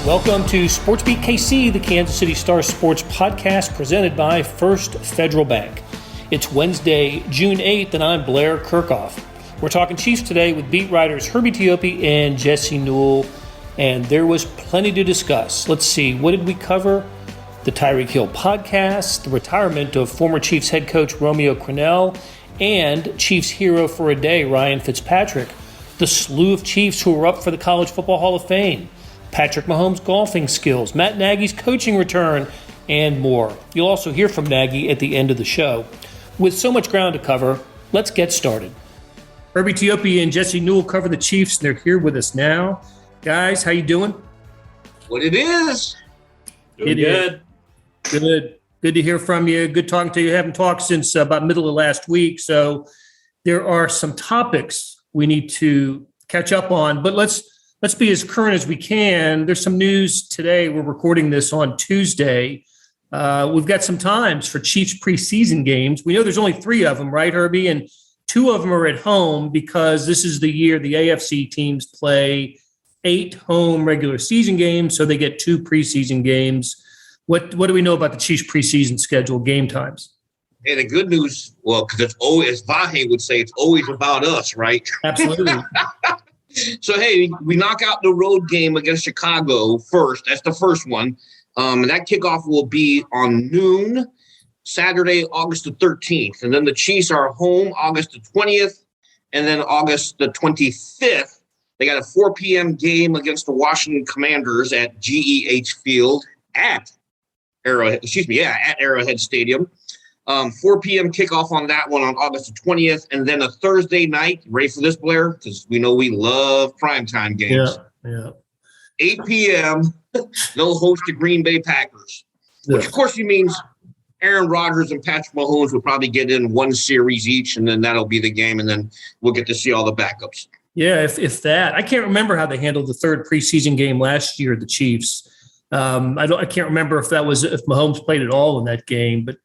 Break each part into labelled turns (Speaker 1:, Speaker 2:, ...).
Speaker 1: Welcome to SportsBeat KC, the Kansas City Star Sports podcast presented by First Federal Bank. It's Wednesday, June 8th, and I'm Blair Kirchhoff. We're talking Chiefs today with beat writers Herbie Teope and Jesse Newell, and there was plenty to discuss. Let's see, what did we cover? The Tyreek Hill podcast, the retirement of former Chiefs head coach Romeo Crennel, and Chiefs hero for a day, Ryan Fitzpatrick, the slew of Chiefs who are up for the College Football Hall of Fame, Patrick Mahomes' golfing skills, Matt Nagy's coaching return, and more. You'll also hear from Nagy at the end of the show. With so much ground to cover, let's get started. Herbie Teope and Jesse Newell cover the Chiefs, and they're here with us now. Guys, how you doing?
Speaker 2: What it is?
Speaker 1: Doing good. Good. Good to hear from you. Good talking to you. Haven't talked since about middle of last week, so there are some topics we need to catch up on, but let's be as current as we can. There's some news today. We're recording this on Tuesday. We've got some times for Chiefs preseason games. We know there's only 3 of them, right, Herbie? And 2 of them are at home because this is the year the AFC teams play 8 home regular season games, so they get 2 preseason games. What do we know about the Chiefs preseason schedule game times?
Speaker 2: Hey, the good news, well, because it's always, as Vahe would say, it's always about us, right?
Speaker 1: Absolutely.
Speaker 2: So, hey, we knock out the road game against Chicago first. That's the first one. And that kickoff will be on noon, Saturday, August the 13th. And then the Chiefs are home August the 20th. And then August the 25th, they got a 4 p.m. game against the Washington Commanders at GEH Field at Arrowhead Stadium. 4 p.m. kickoff on that one on August the 20th. And then a Thursday night, ready for this, Blair? Because we know we love primetime games.
Speaker 1: Yeah.
Speaker 2: 8 p.m., they'll host the Green Bay Packers, which, of course, means Aaron Rodgers and Patrick Mahomes will probably get in 1 series each, and then that'll be the game, and then we'll get to see all the backups.
Speaker 1: Yeah, if that. I can't remember how they handled the 3rd preseason game last year, the Chiefs. I can't remember if Mahomes played at all in that game, but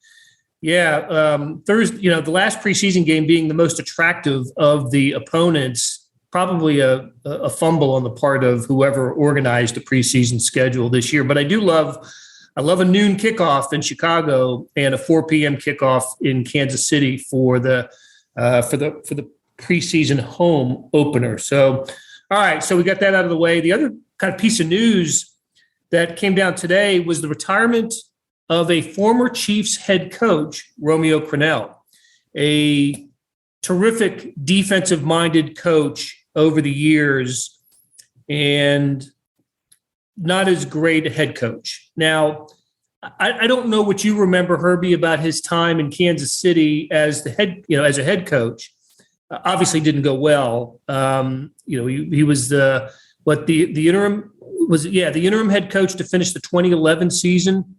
Speaker 1: Thursday, the last preseason game being the most attractive of the opponents, probably a fumble on the part of whoever organized the preseason schedule this year. But I love a noon kickoff in Chicago and a 4 p.m. kickoff in Kansas City for the preseason home opener. So, all right, so we got that out of the way. The other kind of piece of news that came down today was the retirement of a former Chiefs head coach, Romeo Crennel, a terrific defensive-minded coach over the years and not as great a head coach. Now, I don't know what you remember, Herbie, about his time in Kansas City as the head, as a head coach. Obviously didn't go well. He was the interim head coach to finish the 2011 season.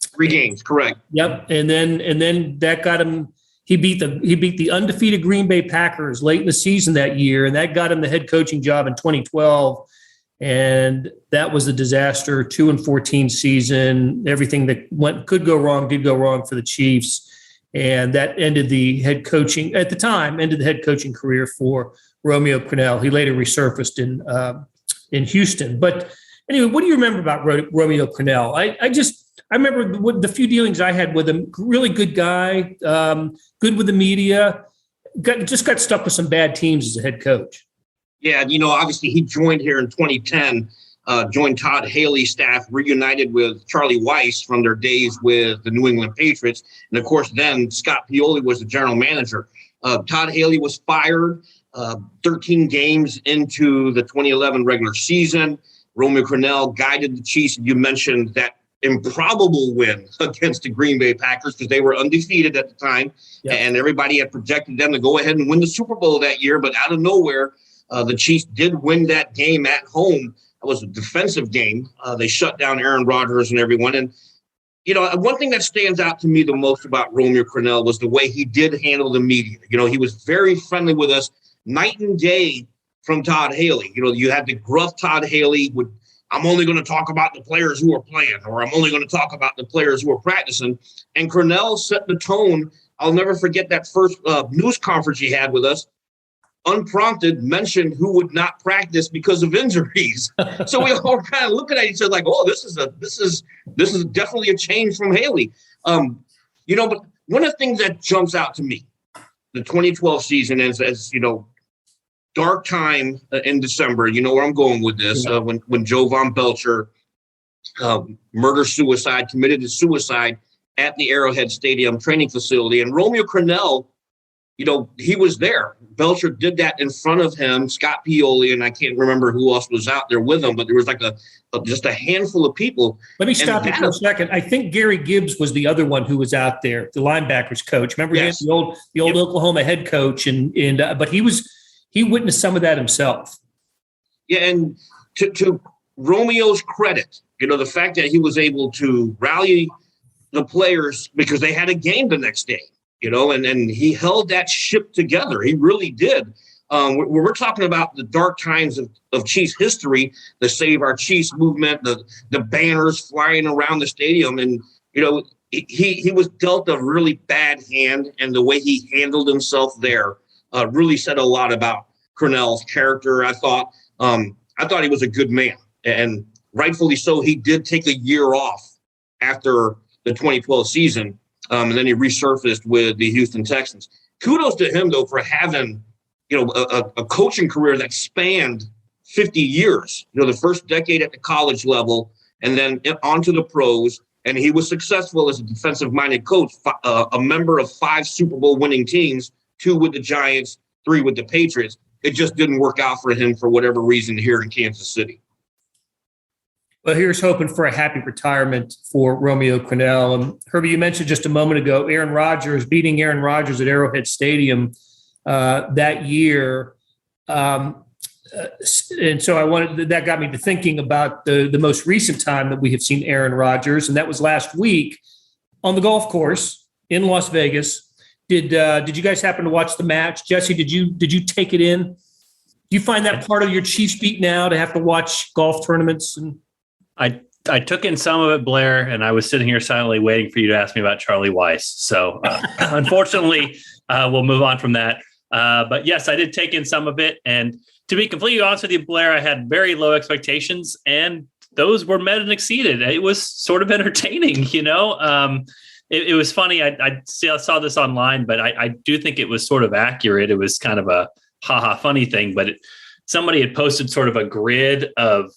Speaker 2: 3 games, correct.
Speaker 1: Yep. And then that got him. He beat the undefeated Green Bay Packers late in the season that year, and that got him the head coaching job in 2012. And that was a disaster. 2-14 season. Everything that could go wrong did go wrong for the Chiefs, and that ended the head coaching career for Romeo Crennel. He later resurfaced in Houston. But anyway, what do you remember about Romeo Crennel? I remember the few dealings I had with him. Really good guy, good with the media. Got stuck with some bad teams as a head coach.
Speaker 2: Yeah, obviously he joined here in 2010, joined Todd Haley's staff, reunited with Charlie Weiss from their days with the New England Patriots. And, of course, then Scott Pioli was the general manager. Todd Haley was fired 13 games into the 2011 regular season. Romeo Crennel guided the Chiefs. You mentioned that improbable win against the Green Bay Packers because they were undefeated at the time. Yep. And everybody had projected them to go ahead and win the Super Bowl that year. But out of nowhere, the Chiefs did win that game at home. It was a defensive game. They shut down Aaron Rodgers and everyone. And, one thing that stands out to me the most about Romeo Crennel was the way he did handle the media. He was very friendly with us, night and day from Todd Haley. You had the gruff Todd Haley with, I'm only going to talk about the players who are playing, or I'm only going to talk about the players who are practicing. And Crennel set the tone. I'll never forget that first news conference he had with us. unprompted, mentioned who would not practice because of injuries. So we all kind of looking at each other like, oh, this is definitely a change from Haley. But one of the things that jumps out to me, the 2012 season is, as dark time in December. You know where I'm going with this. When Joe Von Belcher committed to suicide at the Arrowhead Stadium training facility. And Romeo Crennel, he was there. Belcher did that in front of him, Scott Pioli, and I can't remember who else was out there with him, but there was like just a handful of people. Let me stop you for a second.
Speaker 1: I think Gary Gibbs was the other one who was out there, the linebackers coach. Remember, yes. The old Oklahoma head coach, but he witnessed some of that himself.
Speaker 2: Yeah, and to Romeo's credit, the fact that he was able to rally the players because they had a game the next day, and he held that ship together. He really did. We're talking about the dark times of Chiefs history, the Save Our Chiefs movement, the banners flying around the stadium. And, he was dealt a really bad hand, and the way he handled himself there really said a lot about Crennel's character. I thought he was a good man, and rightfully so. He did take a year off after the 2012 season, and then he resurfaced with the Houston Texans. Kudos to him, though, for having, a coaching career that spanned 50 years. The first decade at the college level, and then onto the pros. And he was successful as a defensive-minded coach, a member of 5 Super Bowl winning teams, 2 with the Giants, 3 with the Patriots. It just didn't work out for him for whatever reason here in Kansas City.
Speaker 1: Well, here's hoping for a happy retirement for Romeo Crennel. Herbie, you mentioned just a moment ago, beating Aaron Rodgers at Arrowhead Stadium that year. And so that got me to thinking about the most recent time that we have seen Aaron Rodgers, and that was last week on the golf course in Las Vegas. Did you guys happen to watch the match? Jesse, did you take it in? Do you find that part of your Chiefs beat now to have to watch golf tournaments? And
Speaker 3: I took in some of it, Blair, and I was sitting here silently waiting for you to ask me about Charlie Weiss. So unfortunately, we'll move on from that. But yes, I did take in some of it. And to be completely honest with you, Blair, I had very low expectations, and those were met and exceeded. It was sort of entertaining, It was funny. I saw this online, but I do think it was sort of accurate. It was kind of a funny thing, but somebody had posted sort of a grid of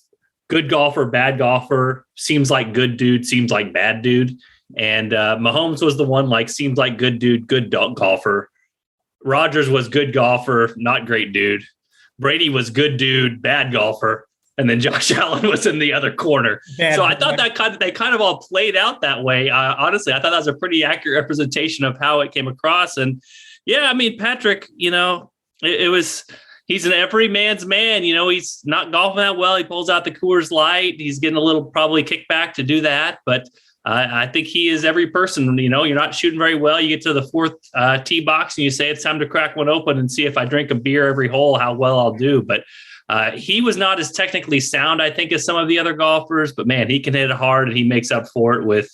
Speaker 3: good golfer, bad golfer, seems like good dude, seems like bad dude. And Mahomes was the one seems like good dude, good golfer. Rodgers was good golfer, not great dude. Brady was good dude, bad golfer. And then Josh Allen was in the other corner. So I thought they kind of all played out that way. Honestly, I thought that was a pretty accurate representation of how it came across. And yeah, I mean, Patrick, he's an every man's man. He's not golfing that well. He pulls out the Coors Light. He's getting a little probably kickback to do that. But I think he is every person. You're not shooting very well. You get to the 4th tee box and you say, it's time to crack one open and see if I drink a beer every hole, how well I'll do. But he was not as technically sound, I think, as some of the other golfers, but man, he can hit it hard and he makes up for it with,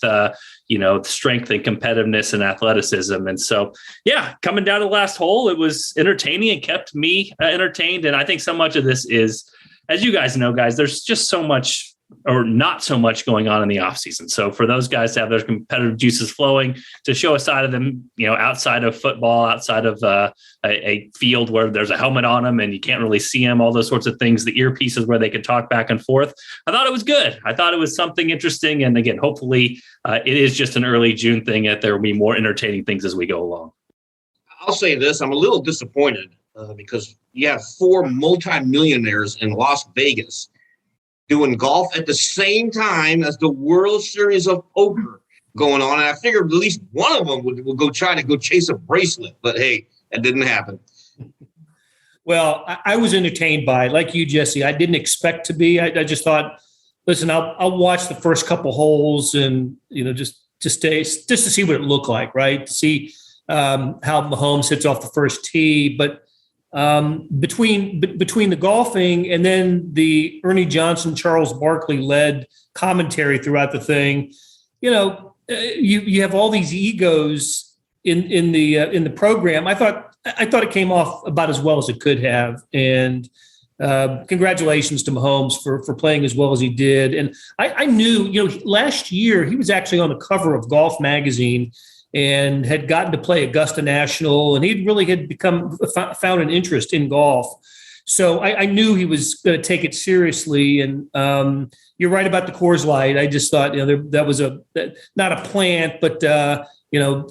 Speaker 3: strength and competitiveness and athleticism. And so, yeah, coming down to the last hole, it was entertaining and kept me entertained. And I think so much of this is, as you guys know, guys, there's just so much or not so much going on in the offseason. So for those guys to have their competitive juices flowing, to show a side of them, outside of football, outside of a field where there's a helmet on them and you can't really see them, all those sorts of things, the earpieces where they can talk back and forth. I thought it was good. I thought it was something interesting. And again, hopefully it is just an early June thing, that there will be more entertaining things as we go along.
Speaker 2: I'll say this. I'm a little disappointed because you have 4 multimillionaires in Las Vegas doing golf at the same time as the World Series of Poker going on. And I figured at least one of them would go try to go chase a bracelet. But, hey, that didn't happen.
Speaker 1: Well, I was entertained by it. Like you, Jesse, I didn't expect to be. I just thought, listen, I'll watch the first couple holes and, just to see what it looked like, right? To see how Mahomes hits off the first tee. But between the golfing and then the Ernie Johnson, Charles Barkley led commentary throughout the thing, you have all these egos in the program. I thought I thought it came off about as well as it could have. And congratulations to Mahomes for playing as well as he did. And I knew, last year he was actually on the cover of Golf Magazine and had gotten to play Augusta National, and he really had found an interest in golf. So I knew he was going to take it seriously. And you're right about the Coors Light. I just thought, that was not a plant, but to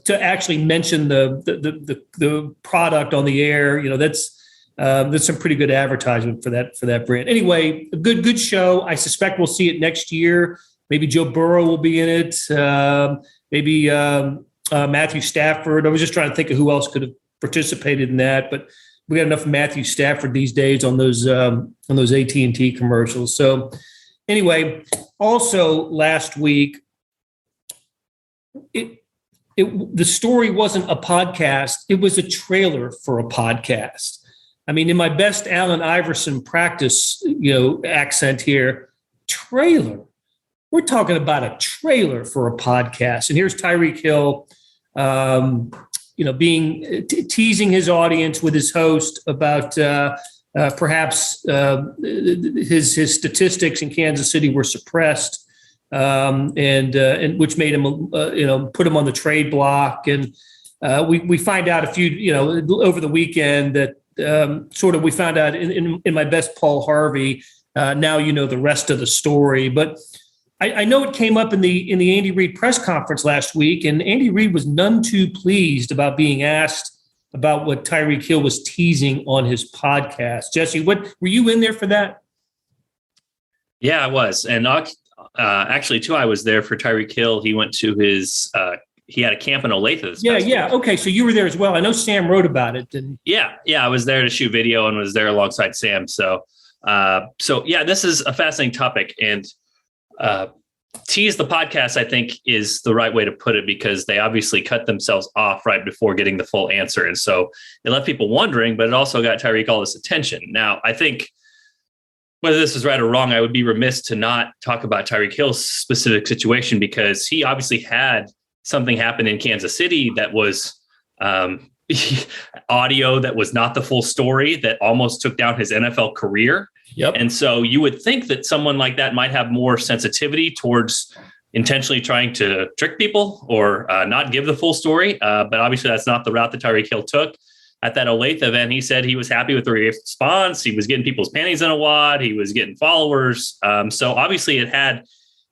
Speaker 1: actually mention the product on the air, that's some pretty good advertisement for that brand. Anyway, a good show. I suspect we'll see it next year. Maybe Joe Burrow will be in it. Maybe Matthew Stafford. I was just trying to think of who else could have participated in that, but we got enough Matthew Stafford these days on those AT&T commercials. So anyway, also last week, the story wasn't a podcast. It was a trailer for a podcast. I mean, in my best Allen Iverson practice, accent here, trailer. We're talking about a trailer for a podcast. And here's Tyreek Hill, teasing his audience with his host about perhaps his statistics in Kansas City were suppressed, and which made him, put him on the trade block. And we find out over the weekend that we found out in my best Paul Harvey. Now the rest of the story, but I know it came up in the Andy Reid press conference last week, and Andy Reid was none too pleased about being asked about what Tyreek Hill was teasing on his podcast. Jesse, were you in there for that?
Speaker 3: Yeah, I was, and actually too, I was there for Tyreek Hill. He went to his. He had a camp in Olathe.
Speaker 1: Yeah. Okay, so you were there as well. I know Sam wrote about it. And
Speaker 3: yeah, I was there to shoot video and was there alongside Sam. So yeah, this is a fascinating topic, and tease the podcast, I think, is the right way to put it, because they obviously cut themselves off right before getting the full answer. And so it left people wondering, but it also got Tyreek all this attention. Now, I think whether this is right or wrong, I would be remiss to not talk about Tyreek Hill's specific situation, because he obviously had something happen in Kansas City that was audio that was not the full story, that almost took down his NFL career.
Speaker 1: Yep.
Speaker 3: And so you would think that someone like that might have more sensitivity towards intentionally trying to trick people or not give the full story. But obviously that's not the route that Tyreek Hill took. At that Olathe event, he said he was happy with the response. He was getting people's panties in a wad. He was getting followers. So obviously it had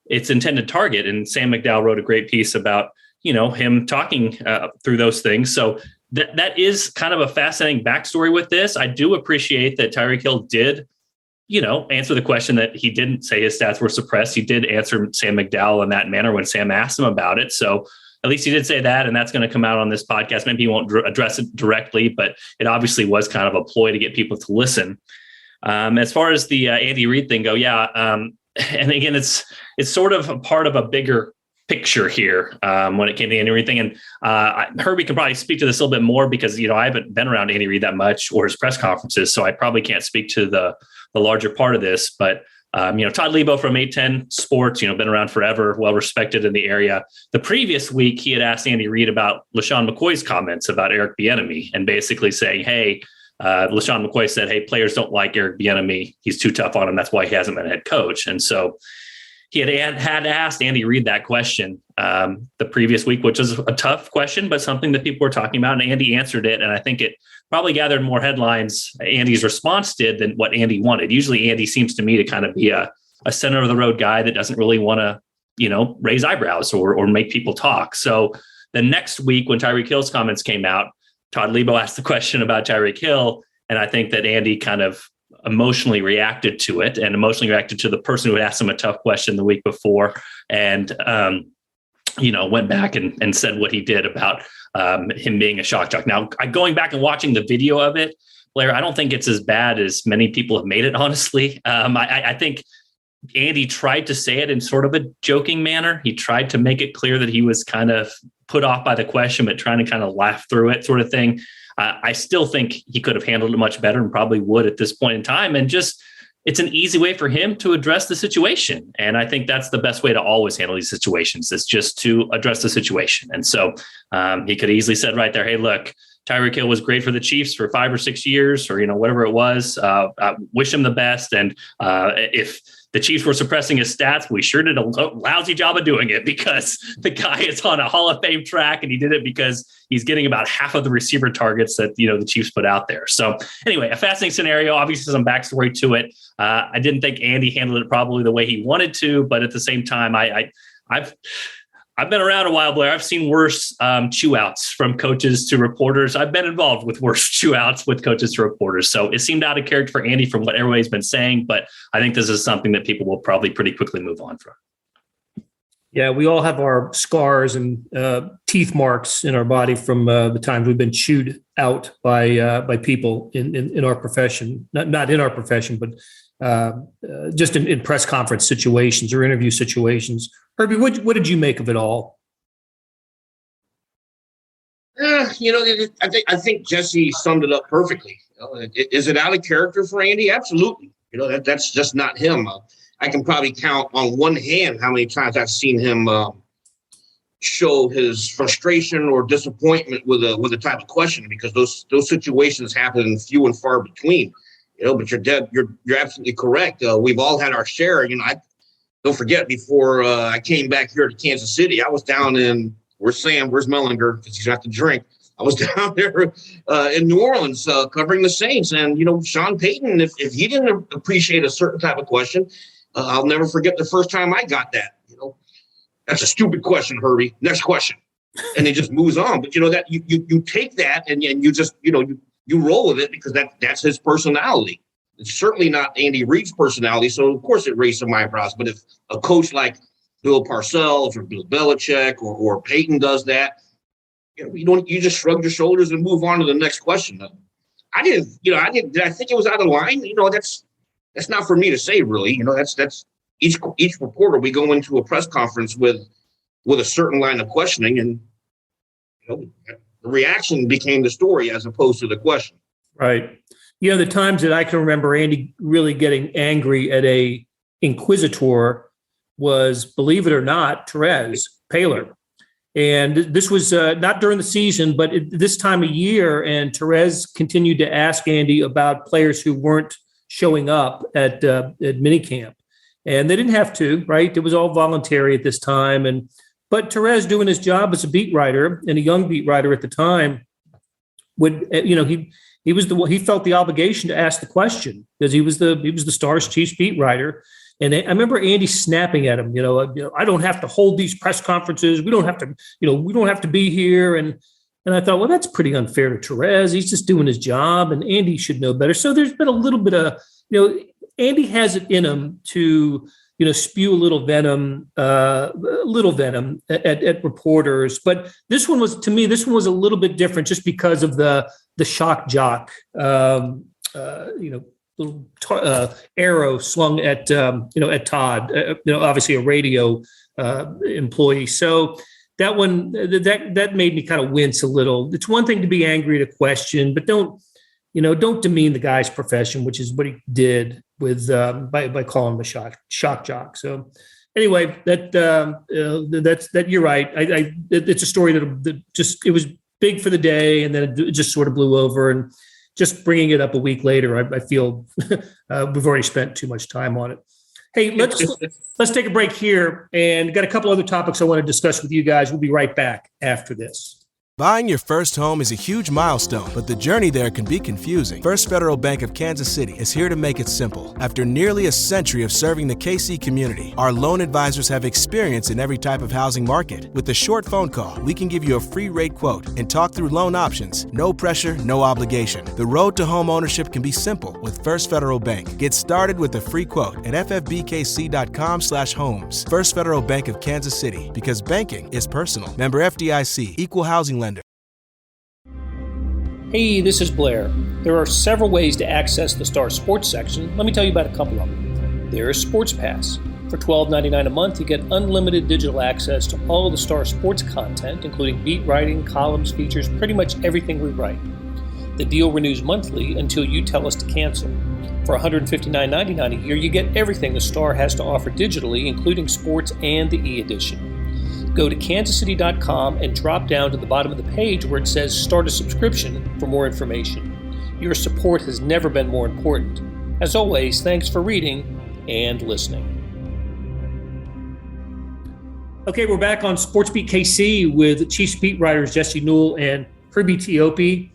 Speaker 3: its intended target. And Sam McDowell wrote a great piece about, him talking through those things. So that is kind of a fascinating backstory with this. I do appreciate that Tyreek Hill did, answer the question that he didn't say his stats were suppressed. He did answer Sam McDowell in that manner when Sam asked him about it. So at least he did say that, and that's going to come out on this podcast. Maybe he won't address it directly, but it obviously was kind of a ploy to get people to listen. As far as the Andy Reid thing go, yeah. And again, it's sort of a part of a bigger picture here when it came to the Andy Reid thing. And Herbie can probably speak to this a little bit more, because, I haven't been around Andy Reid that much or his press conferences, so I probably can't speak to the larger part of this. But, Todd Lebo from 810 Sports, been around forever, well-respected in the area. The previous week, he had asked Andy Reid about LaShawn McCoy's comments about Eric Bieniemy, and basically saying, hey, LaShawn McCoy said, hey, players don't like Eric Bieniemy. He's too tough on him. That's why he hasn't been a head coach. And so he had asked Andy Reid that question the previous week, which is a tough question, but something that people were talking about. And Andy answered it. And I think it probably gathered more headlines, Andy's response did, than what Andy wanted. Usually Andy seems to me to kind of be a center of the road guy that doesn't really want to, raise eyebrows or make people talk. So the next week when Tyreek Hill's comments came out, Todd Lebo asked the question about Tyreek Hill. And I think that Andy kind of emotionally reacted to it, and emotionally reacted to the person who had asked him a tough question the week before, and went back and said what he did about him being a shock jock. Now, going back and watching the video of it, Blair, I don't think it's as bad as many people have made it, honestly. I think Andy tried to say it in sort of a joking manner. He tried to make it clear that he was kind of put off by the question, but trying to kind of laugh through it, sort of thing. I still think he could have handled it much better, and probably would at this point in time. And just, it's an easy way for him to address the situation. And I think that's the best way to always handle these situations, is just to address the situation. And so he could easily said right there, hey, look, Tyreek Hill was great for the Chiefs for 5 or 6 years, or whatever it was. I wish him the best. And if the Chiefs were suppressing his stats, we sure did a lousy job of doing it, because the guy is on a Hall of Fame track, and he did it because he's getting about half of the receiver targets that the Chiefs put out there. So anyway, a fascinating scenario. Obviously, some backstory to it. I didn't think Andy handled it probably the way he wanted to, but at the same time, I've been around a while, Blair. I've seen worse chew outs from coaches to reporters. I've been involved with worse chew outs with coaches to reporters. So it seemed out of character for Andy from what everybody's been saying, but I think this is something that people will probably pretty quickly move on from.
Speaker 1: Yeah, we all have our scars and teeth marks in our body from the times we've been chewed out by people in our profession. Not in our profession, but just in press conference situations or interview situations. Herbie, what did you make of it all?
Speaker 2: I think Jesse summed it up perfectly. Is it out of character for Andy? Absolutely. That's just not him. I can probably count on one hand how many times I've seen him show his frustration or disappointment with a type of question, because those situations happen few and far between. But you're absolutely correct. We've all had our share. Don't forget, before I came back here to Kansas City, I was down in, where's Mellinger, because he's got to drink. I was down there in New Orleans covering the Saints. And, Sean Payton, if he didn't appreciate a certain type of question, I'll never forget the first time I got that. That's a stupid question, Herbie. Next question. And it just moves on. But, that you take that and you just, you roll with it, because that's his personality. It's certainly not Andy Reid's personality, so of course it raised some eyebrows. But if a coach like Bill Parcells or Bill Belichick or Peyton does that, you just shrug your shoulders and move on to the next question. Did I think it was out of line? That's not for me to say, really. That's each reporter. We go into a press conference with a certain line of questioning, and the reaction became the story as opposed to the question.
Speaker 1: Right. The times that I can remember Andy really getting angry at a inquisitor was, believe it or not, Therese Paylor. And this was not during the season, but this time of year. And Therese continued to ask Andy about players who weren't showing up at minicamp. And they didn't have to, right? It was all voluntary at this time. But Therese, doing his job as a beat writer and a young beat writer at the time, would, he felt the obligation to ask the question, because he was the Stars Chiefs beat writer. And I remember Andy snapping at him, I don't have to hold these press conferences. We don't have to be here. And I thought, well, that's pretty unfair to Therese. He's just doing his job, and Andy should know better. So there's been a little bit of, Andy has it in him to, spew a little venom at reporters. But this one was a little bit different, just because of the shock jock, little arrow slung at Todd, obviously a radio employee. So that one, that made me kind of wince a little. It's one thing to be angry at a question, but don't demean the guy's profession, which is what he did with by calling him a shock jock. So anyway, that you're right. It's a story that just, it was big for the day, and then it just sort of blew over. And just bringing it up a week later, I feel we've already spent too much time on it. Hey, let's take a break here, and got a couple other topics I want to discuss with you guys. We'll be right back after this.
Speaker 4: Buying your first home is a huge milestone, but the journey there can be confusing. First Federal Bank of Kansas City is here to make it simple. After nearly a century of serving the KC community, our loan advisors have experience in every type of housing market. With a short phone call, we can give you a free rate quote and talk through loan options. No pressure, no obligation. The road to home ownership can be simple with First Federal Bank. Get started with a free quote at ffbkc.com/homes. First Federal Bank of Kansas City, because banking is personal. Member FDIC, Equal Housing Lender.
Speaker 1: Hey, this is Blair. There are several ways to access the Star Sports section. Let me tell you about a couple of them. There's Sports Pass. For $12.99 a month, you get unlimited digital access to all the Star Sports content, including beat writing, columns, features, pretty much everything we write. The deal renews monthly until you tell us to cancel. For $159.99 a year, you get everything the Star has to offer digitally, including sports and the e-edition. Go to kansascity.com and drop down to the bottom of the page where it says Start a Subscription for more information. Your support has never been more important. As always, thanks for reading and listening. Okay, we're back on SportsBeat KC with Chiefs beat writers Jesse Newell and Herbie Teope.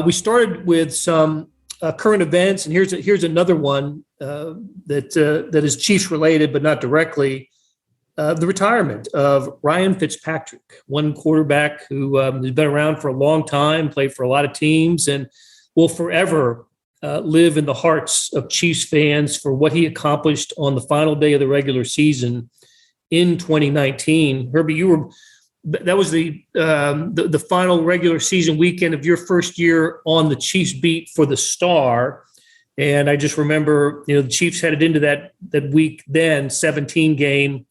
Speaker 1: We started with some current events, and here's another one that is Chiefs related, but not directly. The retirement of Ryan Fitzpatrick, one quarterback who has been around for a long time, played for a lot of teams, and will forever live in the hearts of Chiefs fans for what he accomplished on the final day of the regular season in 2019. Herbie, that was the final regular season weekend of your first year on the Chiefs beat for the Star. And I just remember, the Chiefs headed into that week then, 17 game.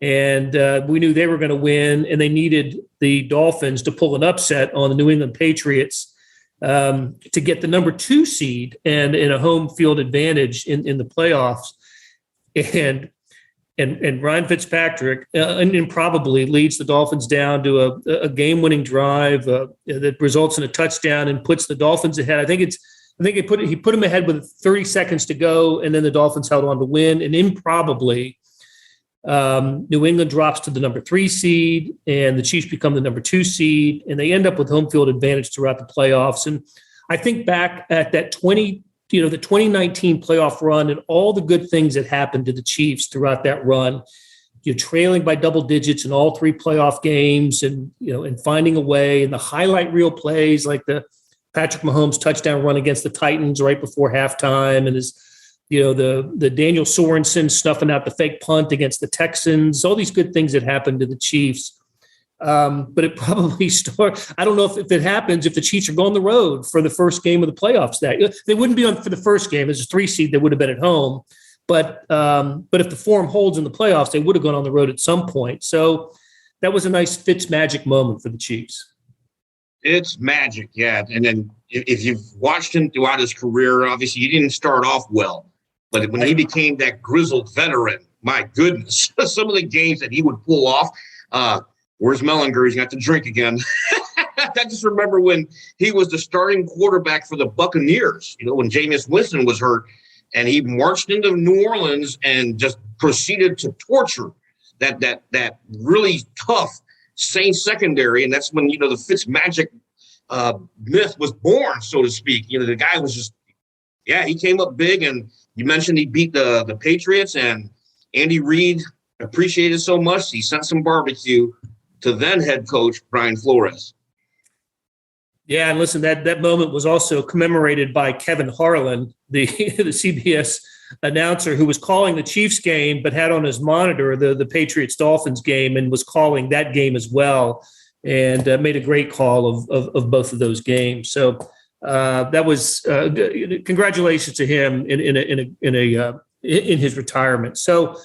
Speaker 1: And we knew they were going to win, and they needed the Dolphins to pull an upset on the New England Patriots to get the number 2 seed and in a home field advantage in the playoffs. And Ryan Fitzpatrick improbably leads the Dolphins down to a game-winning drive that results in a touchdown and puts the Dolphins ahead. I think he put them ahead with 30 seconds to go, and then the Dolphins held on to win. And improbably, New England drops to the number 3 seed, and the Chiefs become the number 2 seed, and they end up with home field advantage throughout the playoffs. And I think back at that the 2019 playoff run and all the good things that happened to the Chiefs throughout that run. You're trailing by double digits in all 3 playoff games, and finding a way, and the highlight reel plays like the Patrick Mahomes touchdown run against the Titans right before halftime, and the Daniel Sorensen snuffing out the fake punt against the Texans, all these good things that happened to the Chiefs. But it probably I don't know if it happens if the Chiefs are going on the road for the first game of the playoffs. They wouldn't be on for the first game. As a 3 seed, they would have been at home. But if the form holds in the playoffs, they would have gone on the road at some point. So that was a nice Fitz magic moment for the Chiefs.
Speaker 2: It's magic, yeah. And then if you've watched him throughout his career, obviously he didn't start off well. But when he became that grizzled veteran, my goodness, some of the games that he would pull off, where's Mellinger? He's got to drink again. I just remember when he was the starting quarterback for the Buccaneers, when Jameis Winston was hurt, and he marched into New Orleans and just proceeded to torture that really tough Saints secondary. And that's when, the Fitz magic myth was born, so to speak. The guy was just, he came up big, and you mentioned he beat the Patriots, and Andy Reid appreciated so much he sent some barbecue to then head coach Brian Flores.
Speaker 1: Yeah, and listen, that moment was also commemorated by Kevin Harlan, the CBS announcer who was calling the Chiefs game, but had on his monitor the Patriots-Dolphins game and was calling that game as well, and made a great call of both of those games. So that was congratulations to him in his retirement. So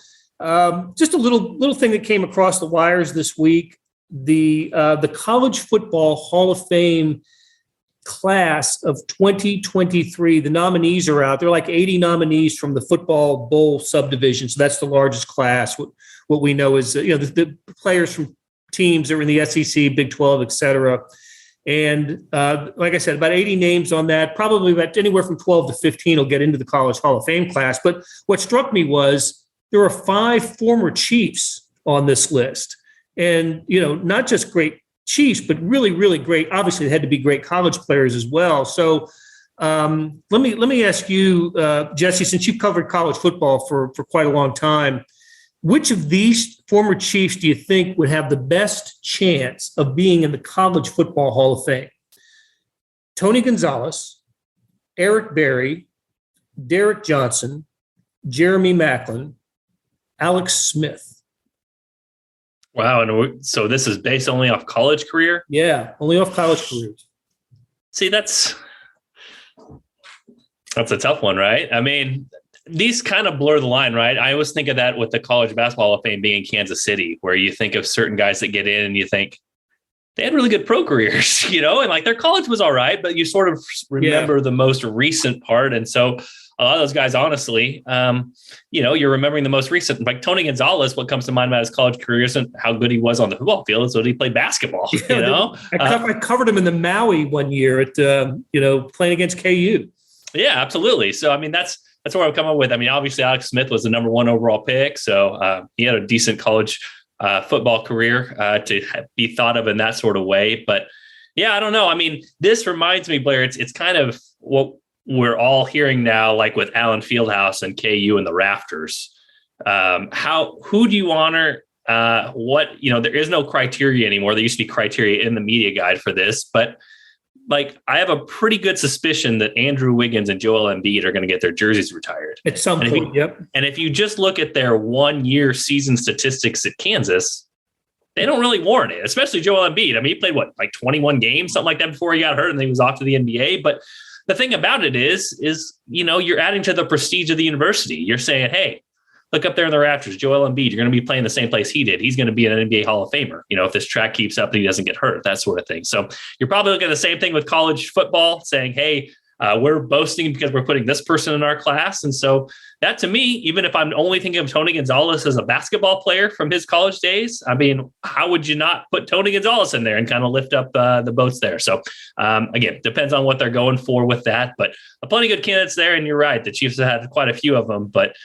Speaker 1: just a little thing that came across the wires this week: the College Football Hall of Fame class of 2023. The nominees are out. There are like 80 nominees from the Football Bowl subdivision. So that's the largest class. What we know is the players from teams that are in the SEC, Big 12, et cetera. And like I said, about 80 names on that, probably about anywhere from 12 to 15 will get into the College Hall of Fame class. But what struck me was there are 5 former Chiefs on this list. And, not just great Chiefs, but really, really great. Obviously, they had to be great college players as well. So let me ask you, Jesse, since you've covered college football for quite a long time, which of these former Chiefs do you think would have the best chance of being in the College Football Hall of Fame? Tony Gonzalez, Eric Berry, Derek Johnson, Jeremy Maclin, Alex Smith.
Speaker 3: Wow. And so this is based only off college career?
Speaker 1: Yeah, only off college careers.
Speaker 3: See, that's a tough one, right? I mean, these kind of blur the line, right? I always think of that with the College Basketball Hall of Fame being in Kansas City, where you think of certain guys that get in and you think they had really good pro careers, and like their college was all right, but you sort of remember the most recent part. And so a lot of those guys, honestly, you're remembering the most recent, like Tony Gonzalez. What comes to mind about his college career isn't how good he was on the football field. It's what he played basketball,
Speaker 1: I covered him in the Maui one year at, playing against KU.
Speaker 3: Yeah, absolutely. So, I mean, that's where I've come up with. I mean, obviously Alex Smith was the number 1 overall pick. So he had a decent college football career to be thought of in that sort of way. But yeah, I don't know. I mean, this reminds me, Blair, it's kind of what we're all hearing now, like with Allen Fieldhouse and KU and the rafters. Who do you honor? There is no criteria anymore. There used to be criteria in the media guide for this, but like I have a pretty good suspicion that Andrew Wiggins and Joel Embiid are going to get their jerseys retired
Speaker 1: at some point. Yep.
Speaker 3: And if you just look at their 1-year season statistics at Kansas, they don't really warrant it, especially Joel Embiid. I mean, he played 21 games, something like that before he got hurt, and then he was off to the NBA. But the thing about it is, you're adding to the prestige of the university. You're saying, hey, look up there in the rafters, Joel Embiid, you're going to be playing the same place he did. He's going to be an NBA Hall of Famer, if this track keeps up and he doesn't get hurt, that sort of thing. So you're probably looking at the same thing with college football, saying, hey, we're boasting because we're putting this person in our class. And so that, to me, even if I'm only thinking of Tony Gonzalez as a basketball player from his college days, I mean, how would you not put Tony Gonzalez in there and kind of lift up the boats there? So again, depends on what they're going for with that, but plenty of good candidates there. And you're right, the Chiefs have had quite a few of them, but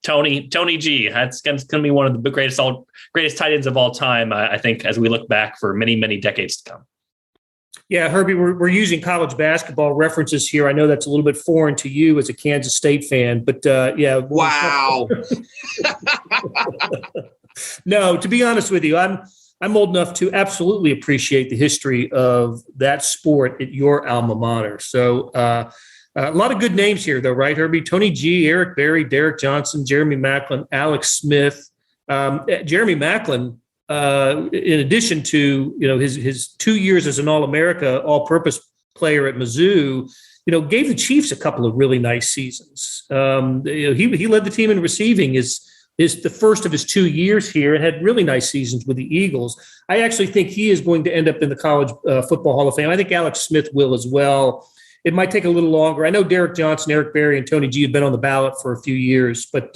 Speaker 3: Tony G, that's going to be one of the greatest tight ends of all time, I think, as we look back for many, many decades to come.
Speaker 1: Yeah, Herbie, we're using college basketball references here. I know that's a little bit foreign to you as a Kansas State fan, but yeah.
Speaker 2: Wow.
Speaker 1: No, to be honest with you, I'm old enough to absolutely appreciate the history of that sport at your alma mater. So a lot of good names here, though, right, Herbie? Tony G, Eric Berry, Derek Johnson, Jeremy Maclin, Alex Smith. Jeremy Maclin, in addition to his 2 years as an All-America, all-purpose player at Mizzou, gave the Chiefs a couple of really nice seasons. He led the team in receiving is the first of his 2 years here and had really nice seasons with the Eagles. I actually think he is going to end up in the College Football Hall of Fame. I think Alex Smith will as well. It might take a little longer. I know Derek Johnson, Eric Berry, and Tony G have been on the ballot for a few years, but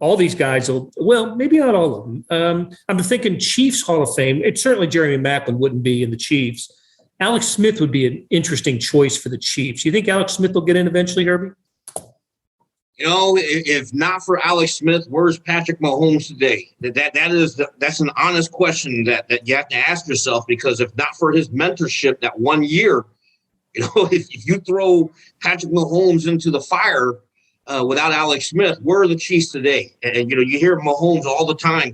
Speaker 1: all these guys maybe not all of them. I'm thinking Chiefs Hall of Fame. It's certainly Jeremy Maclin wouldn't be in the Chiefs. Alex Smith would be an interesting choice for the Chiefs. You think Alex Smith will get in eventually, Herbie?
Speaker 2: If not for Alex Smith, where's Patrick Mahomes today? That's an honest question that you have to ask yourself, because if not for his mentorship that 1 year, if you throw Patrick Mahomes into the fire without Alex Smith, where are the Chiefs today? And you hear Mahomes all the time,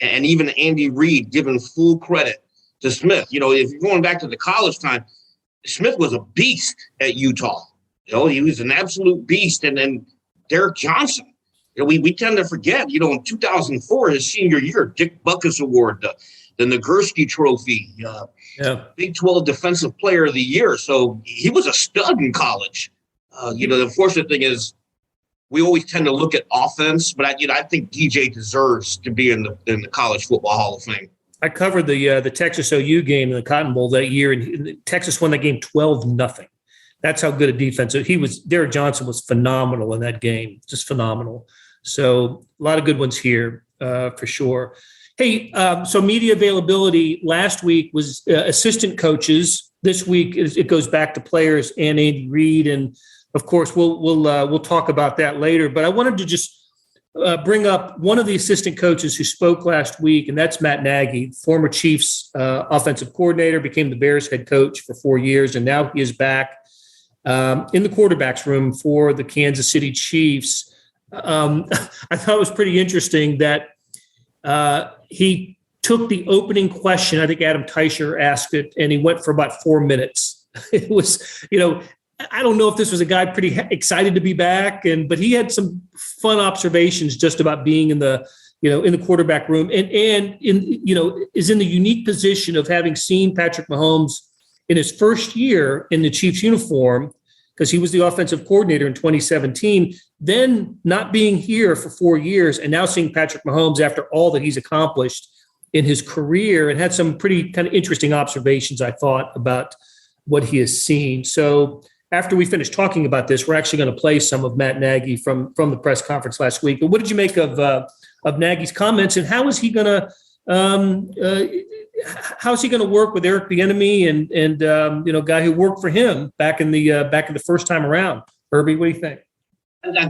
Speaker 2: and even Andy Reid giving full credit to Smith. If you're going back to the college time, Smith was a beast at Utah. He was an absolute beast. And then Derek Johnson, we tend to forget, in 2004, his senior year, Dick Butkus Award, the Nagurski Trophy, Big 12 Defensive Player of the Year. So he was a stud in college. The unfortunate thing is we always tend to look at offense, but I think DJ deserves to be in the College Football Hall of Fame.
Speaker 1: I covered the Texas OU game in the Cotton Bowl that year, and Texas won that game 12-0. That's how good a defense. So Derek Johnson was phenomenal in that game, just phenomenal. So a lot of good ones here for sure. Hey, so media availability last week was assistant coaches. This week it goes back to players and Andy Reid, and of course we'll talk about that later. But I wanted to just bring up one of the assistant coaches who spoke last week, and that's Matt Nagy, former Chiefs offensive coordinator, became the Bears head coach for 4 years, and now he is back in the quarterback's room for the Kansas City Chiefs. I thought it was pretty interesting that he took the opening question. I think Adam Teicher asked it, and he went for about 4 minutes. It was, I don't know if this was a guy pretty excited to be back, but he had some fun observations just about being in the quarterback room, and is in the unique position of having seen Patrick Mahomes in his first year in the Chiefs uniform, because he was the offensive coordinator in 2017, then not being here for 4 years, and now seeing Patrick Mahomes after all that he's accomplished in his career, and had some pretty kind of interesting observations, I thought, about what he has seen. So after we finish talking about this, we're actually going to play some of Matt Nagy from the press conference last week. But what did you make of Nagy's comments, and how is he going to work with Eric Bieniemy and guy who worked for him back in the first time around? Herbie, what do you think?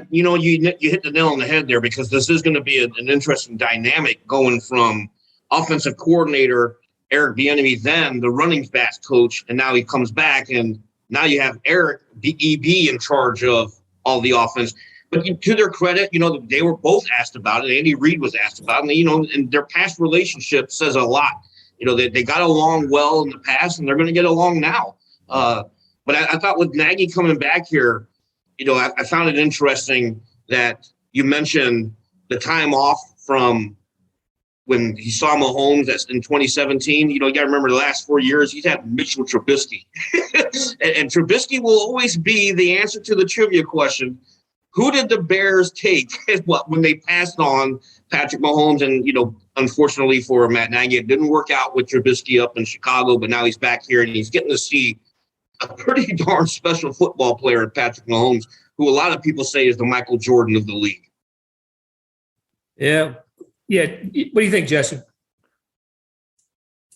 Speaker 2: You hit the nail on the head there, because this is going to be an interesting dynamic going from offensive coordinator Eric Bieniemy, then the running backs coach, and now he comes back, and now you have Eric, the EB, in charge of all the offense. But to their credit, they were both asked about it. Andy Reid was asked about it, and their past relationship says a lot. They got along well in the past, and they're going to get along now. But I thought with Nagy coming back here, I found it interesting that you mentioned the time off from when he saw Mahomes in 2017. You got to remember the last 4 years, he's had Mitchell Trubisky. and Trubisky will always be the answer to the trivia question. Who did the Bears take when they passed on Patrick Mahomes? And, unfortunately for Matt Nagy, it didn't work out with Trubisky up in Chicago, but now he's back here and he's getting to see a pretty darn special football player in Patrick Mahomes, who a lot of people say is the Michael Jordan of the league.
Speaker 1: Yeah. Yeah. What do you think, Jesse?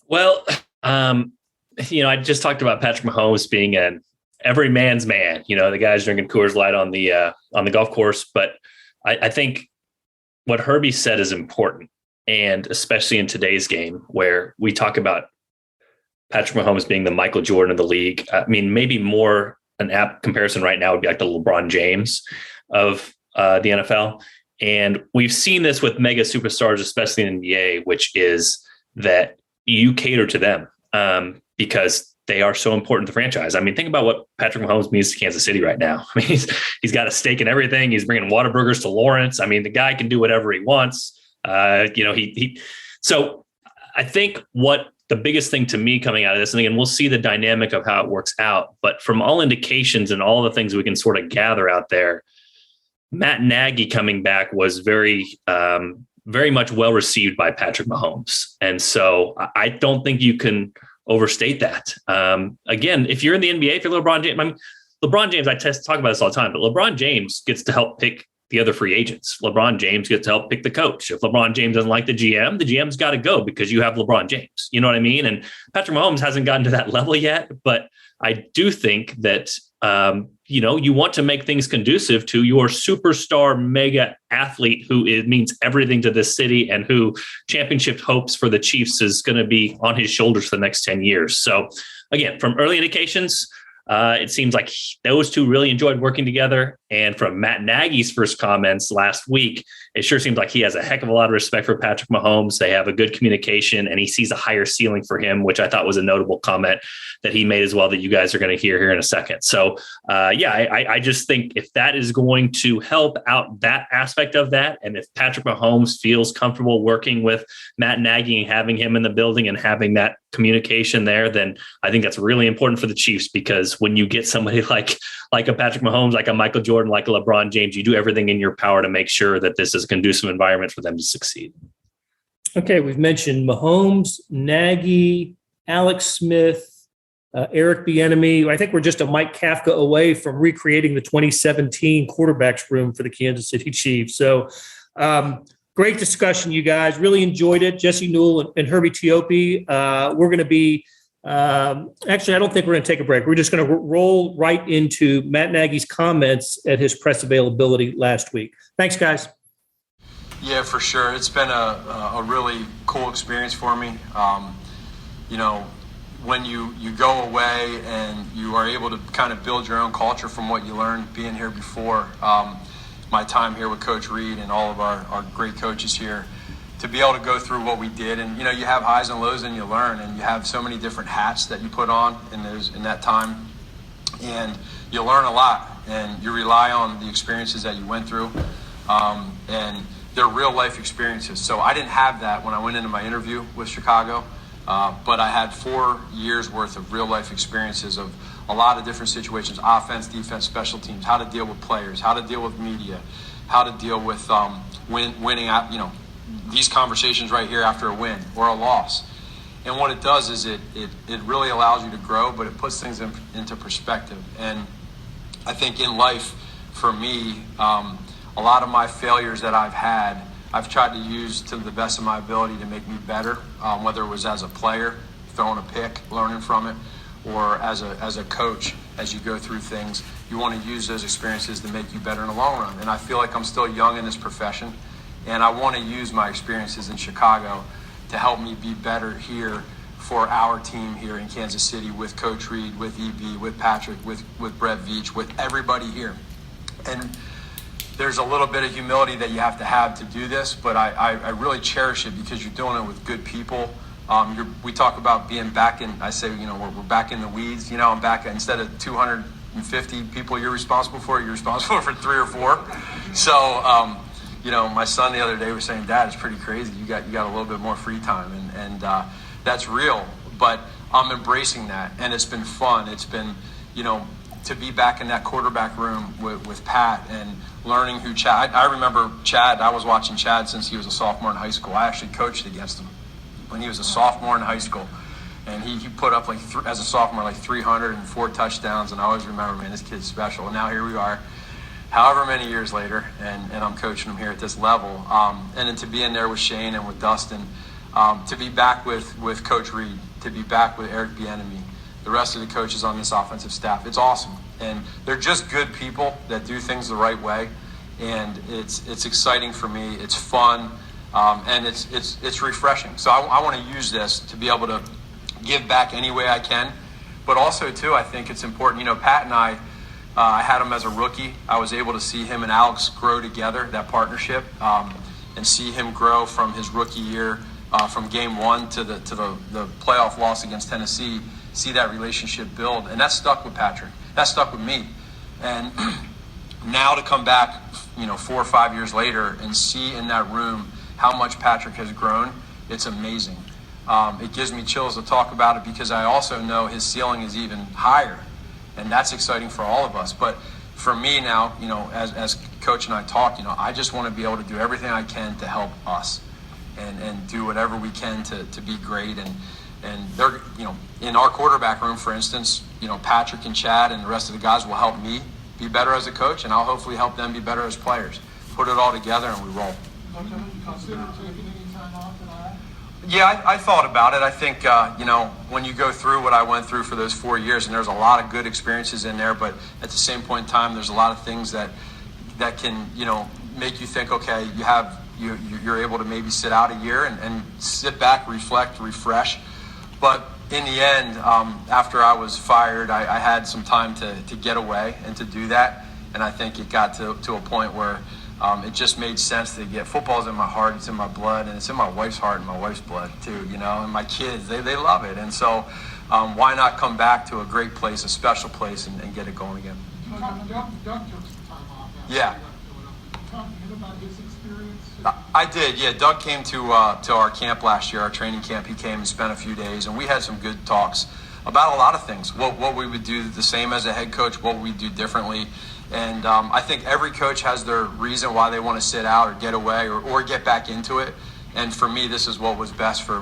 Speaker 3: Well, I just talked about Patrick Mahomes being an every man's man. The guys drinking Coors Light on the golf course. But I think what Herbie said is important, and especially in today's game where we talk about Patrick Mahomes being the Michael Jordan of the league. I mean, maybe more an apt comparison right now would be like the LeBron James of the NFL. And we've seen this with mega superstars, especially in the NBA, which is that you cater to them because they are so important to the franchise. I mean, think about what Patrick Mahomes means to Kansas City right now. I mean, he's got a stake in everything. He's bringing Whataburgers to Lawrence. I mean, the guy can do whatever he wants. So I think what the biggest thing to me coming out of this, and again, we'll see the dynamic of how it works out, but from all indications and all the things we can sort of gather out there, Matt Nagy coming back was very much well received by Patrick Mahomes. And so I don't think you can overstate that. Again, if you're in the NBA, if you're LeBron James, LeBron James, I talk about this all the time, but LeBron James gets to help pick the other free agents. LeBron James gets to help pick the coach. If LeBron James doesn't like the GM's got to go because you have LeBron James. You know what I mean? And Patrick Mahomes hasn't gotten to that level yet, but I do think that, you want to make things conducive to your superstar mega athlete who means everything to this city and who championship hopes for the Chiefs is going to be on his shoulders for the next 10 years. So again, from early indications, it seems like those two really enjoyed working together. And from Matt Nagy's first comments last week, it sure seems like he has a heck of a lot of respect for Patrick Mahomes. They have a good communication and he sees a higher ceiling for him, which I thought was a notable comment that he made as well that you guys are going to hear here in a second. So I just think if that is going to help out that aspect of that, and if Patrick Mahomes feels comfortable working with Matt Nagy and having him in the building and having that communication there, then I think that's really important for the Chiefs, because when you get somebody like a Patrick Mahomes, like a Michael Jordan, like a LeBron James, you do everything in your power to make sure that this is a conducive environment for them to succeed.
Speaker 1: Okay, we've mentioned Mahomes, Nagy, Alex Smith, Eric Bieniemy. I think we're just a Mike Kafka away from recreating the 2017 quarterbacks room for the Kansas City Chiefs. So great discussion, you guys. Really enjoyed it. Jesse Newell and Herbie Teope. We're going to be actually, I don't think we're going to take a break. We're just going to roll right into Matt Nagy's comments at his press availability last week. Thanks, guys.
Speaker 5: Yeah, for sure. It's been a really cool experience for me. When you go away and you are able to kind of build your own culture from what you learned being here before, my time here with Coach Reid and all of our great coaches here, to be able to go through what we did. And, you have highs and lows and you learn, and you have so many different hats that you put on in that time. And you learn a lot, and you rely on the experiences that you went through. And they're real life experiences. So I didn't have that when I went into my interview with Chicago, but I had 4 years worth of real life experiences of a lot of different situations: offense, defense, special teams, how to deal with players, how to deal with media, how to deal with winning out, these conversations right here after a win or a loss. And what it does is it really allows you to grow, but it puts things into perspective. And I think in life, for me, a lot of my failures that I've had, I've tried to use to the best of my ability to make me better, whether it was as a player, throwing a pick, learning from it, or as a coach. As you go through things, you want to use those experiences to make you better in the long run. And I feel like I'm still young in this profession, and I want to use my experiences in Chicago to help me be better here for our team here in Kansas City with Coach Reid, with EB, with Patrick, with Brett Veach, with everybody here. And there's a little bit of humility that you have to do this, but I really cherish it because you're doing it with good people. We talk about being back in, I say, we're back in the weeds. I'm back, instead of 250 people you're responsible for 3 or 4. So, my son the other day was saying, Dad, it's pretty crazy. You got a little bit more free time, and that's real. But I'm embracing that, and it's been fun. It's been, to be back in that quarterback room with Pat and learning who Chad. I remember Chad. I was watching Chad since he was a sophomore in high school. I actually coached against him when he was a sophomore in high school, and he put up as a sophomore 304 touchdowns. And I always remember, man, this kid's special. And now here we are, however many years later, and I'm coaching him here at this level. And then to be in there with Shane and with Dustin, to be back with Coach Reid, to be back with Eric Bieniemy, the rest of the coaches on this offensive staff. It's awesome. And they're just good people that do things the right way. And it's exciting for me. It's fun. And it's refreshing. So I want to use this to be able to give back any way I can. But also, too, I think it's important. Pat and I had him as a rookie. I was able to see him and Alex grow together, that partnership, and see him grow from his rookie year, from game 1 to the playoff loss against Tennessee, see that relationship build. And that stuck with Patrick. That stuck with me. And now to come back, 4 or 5 years later and see in that room how much Patrick has grown, it's amazing. It gives me chills to talk about it because I also know his ceiling is even higher, and that's exciting for all of us. But for me now, as Coach and I talk, I just want to be able to do everything I can to help us and do whatever we can to be great. And they're, in our quarterback room, for instance, Patrick and Chad and the rest of the guys will help me be better as a coach, and I'll hopefully help them be better as players. Put it all together and we roll. Yeah, I thought about it. I think, when you go through what I went through for those 4 years, and there's a lot of good experiences in there, but at the same point in time, there's a lot of things that can, make you think, okay, you're able to maybe sit out a year and sit back, reflect, refresh. But in the end, after I was fired, I had some time to get away and to do that. And I think it got to a point where it just made sense to get. Football's in my heart, it's in my blood, and it's in my wife's heart and my wife's blood too, and my kids, they love it. And so why not come back to a great place, a special place, and get it going again?
Speaker 6: Doug took some time off.
Speaker 5: Yeah.
Speaker 6: Talk to him about his experience.
Speaker 5: I did, yeah. Doug came to our camp last year, our training camp. He came and spent a few days, and we had some good talks about a lot of things. What we would do the same as a head coach, what we do differently. And I think every coach has their reason why they want to sit out or get away or get back into it. And for me, this is what was best for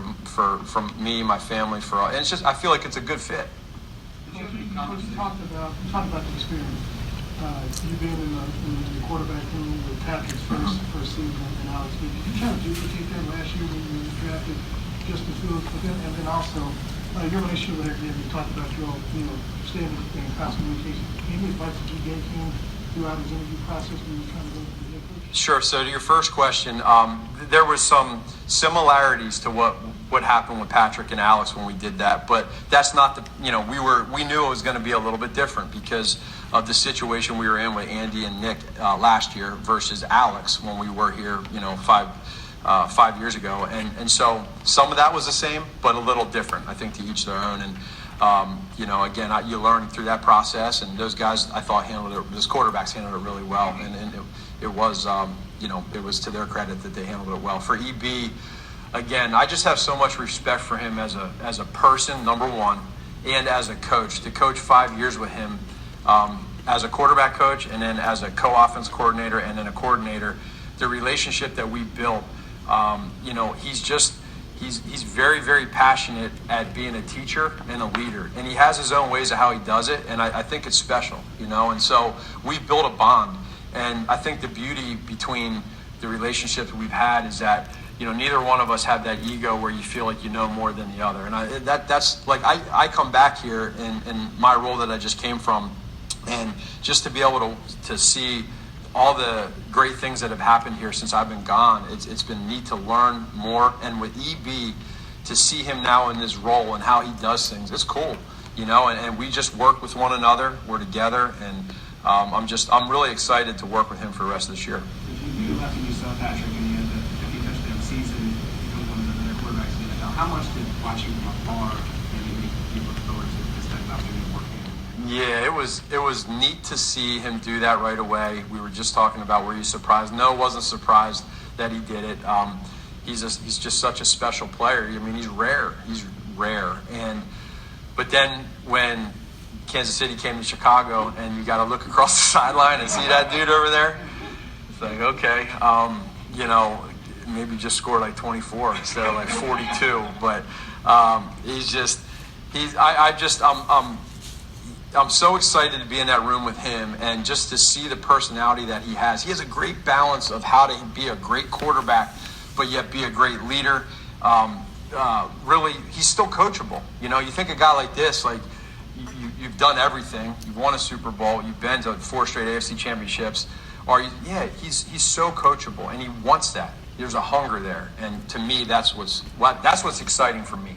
Speaker 5: me, my family, for all. And it's just, I feel like it's a good fit.
Speaker 6: You talked about the experience. You being in the quarterback room with Patrick's first season and Alex. Did you try to duplicate that last year when you were drafted just to feel with him? And then also your relationship with Eric, you talked about your staying in constant communication. Any advice that you gave him throughout his interview process when you were trying to go to the head coach? Sure.
Speaker 5: So to your first question, there was some similarities to what happened with Patrick and Alex when we did that, but that's not the we knew it was going to be a little bit different because of the situation we were in with Andy and Nick last year versus Alex when we were here 5 years ago, and so some of that was the same but a little different. I think to each their own. And again, you learn through that process, and those guys I thought those quarterbacks handled it really well, and it was it was to their credit that they handled it well. For EB, again, I just have so much respect for him as a person, number one, and as a coach. To coach 5 years with him as a quarterback coach and then as a co-offense coordinator and then a coordinator, the relationship that we built, he's very, very passionate at being a teacher and a leader. And he has his own ways of how he does it, and I think it's special, you know. And so we built a bond. And I think the beauty between the relationships we've had is that, you know, neither one of us have that ego where you feel like you know more than the other. And that's like, I come back here in my role that I just came from, and just to be able to see all the great things that have happened here since I've been gone, it's been neat to learn more. And with EB, to see him now in his role and how he does things, it's cool, you know. And we just work with one another. We're together, and I'm really excited to work with him for the rest of this year.
Speaker 7: You left and you saw Patrick, and he had the 50 touchdown season. You know, one of the better quarterbacks in the NFL. How much did watching from afar maybe make you look forward to this type of opportunity working?
Speaker 5: Yeah, it was neat to see him do that right away. We were just talking about, were you surprised? No, wasn't surprised that he did it. He's just such a special player. I mean, he's rare. But then when Kansas City came to Chicago, and you got to look across the sideline and see that dude over there, it's like, okay, you know, maybe just score like 24 instead of like 42. But I'm so excited to be in that room with him, and just to see the personality that he has. He has a great balance of how to be a great quarterback, but yet be a great leader. Really, he's still coachable. You know, you think a guy like this, like, you've done everything. You've won a Super Bowl. You've been to 4 straight AFC championships. He's so coachable, and he wants that. There's a hunger there, and to me, that's what's exciting for me.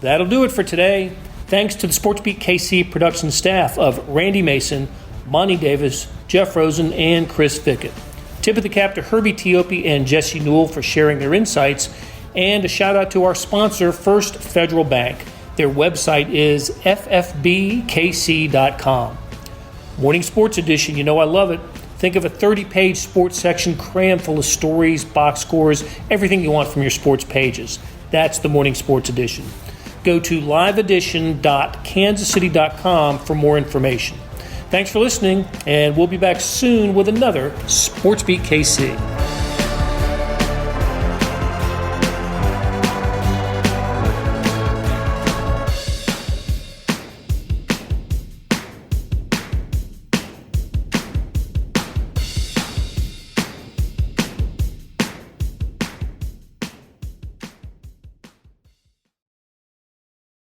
Speaker 1: That'll do it for today. Thanks to the SportsBeat KC production staff of Randy Mason, Monty Davis, Jeff Rosen, and Chris Fickett. Tip of the cap to Herbie Teope and Jesse Newell for sharing their insights, and a shout out to our sponsor, First Federal Bank. Their website is ffbkc.com. Morning Sports Edition, you know I love it. Think of a 30-page sports section crammed full of stories, box scores, everything you want from your sports pages. That's the Morning Sports Edition. Go to liveedition.kansascity.com for more information. Thanks for listening, and we'll be back soon with another SportsBeat KC.